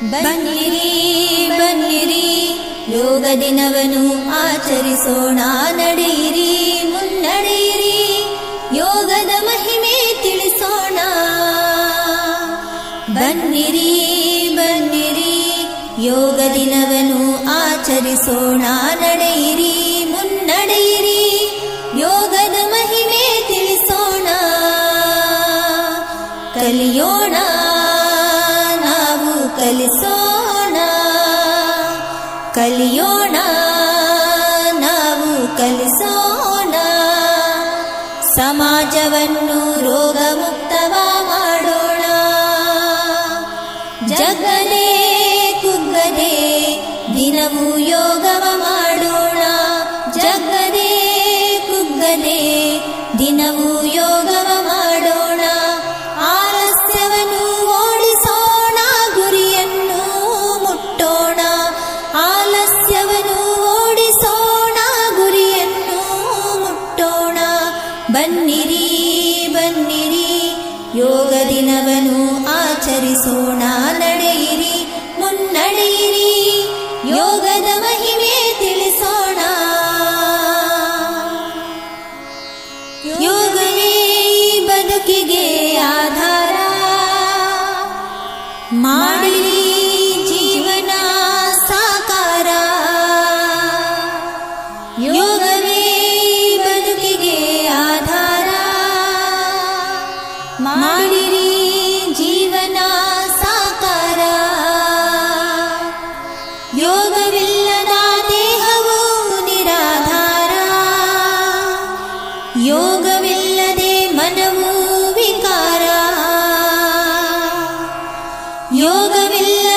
ಬನ್ನಿರಿ ಬನ್ನಿರಿ ಯೋಗ ದಿನವನ್ನು ಆಚರಿಸೋಣ, ನಡೆಯಿರಿ ಮುನ್ನಡೆಯಿರಿ ಯೋಗದ ಮಹಿಮೆ ತಿಳಿಸೋಣ. ಬನ್ನಿರಿ ಬನ್ನಿರಿ ಯೋಗ ದಿನವನ್ನು ಆಚರಿಸೋಣ, ನಡೆಯಿರಿ ಮುನ್ನಡೆಯಿರಿ ಯೋಗದ ಮಹಿಮೆ ತಿಳಿಸೋಣ. ಕಲಿಯೋಣ ನಾವು ಕಲಿಸೋಣ, ಕಲಿಯೋಣ ನಾವು ಕಲಿಸೋಣ. ಸಮಾಜವನ್ನು ರೋಗ ಮುಕ್ತವ ಮಾಡೋಣ, ಜಗ್ಗದೆ ಕುಗ್ಗದೆ ದಿನವೂ ಯೋಗವ ಮಾಡೋಣ. ಜಗ್ಗದೆ ಕುಗ್ಗದೆ ದಿನವೂ ಯೋಗವ ಮಾಡೋಣ. ಆಲಸ್ಯವನ್ನು ಓಡಿಸೋಣ, ಗುರಿಯನ್ನು ಮುಟ್ಟೋಣ. ಆಲಸ್ಯವನ್ನು ಓಡಿಸೋಣ, ಗುರಿಯನ್ನು ಮುಟ್ಟೋಣ. ಬನ್ನಿರಿ ಬನ್ನಿರಿ ಯೋಗ ದಿನವನ್ನು ಆಚರಿಸೋಣ, ನಡೆಯಿರಿ ಮುನ್ನಡೆಯಿರಿ ಯೋಗದ ಮಹಿಮೆ ತಿಳಿಸೋಣ. ಯೋಗವೇ ಬದುಕಿಗೆ ಆಧಾರ, ಮಾಡಿರಿ ಜೀವನ ಸಾಕಾರ. ಯೋಗವೇ ಬದುಕಿಗೆ ಆಧಾರ, ಮಾಡಿರಿ ಜೀವನ ಸಾಕಾರ. ಯೋಗವಿಲ್ಲದ ದೇಹವು ನಿರಾಧಾರ, ಯೋಗವಿಲ್ಲದೆ ಮನವು ವಿಕಾರ. ಯೋಗವಿಲ್ಲ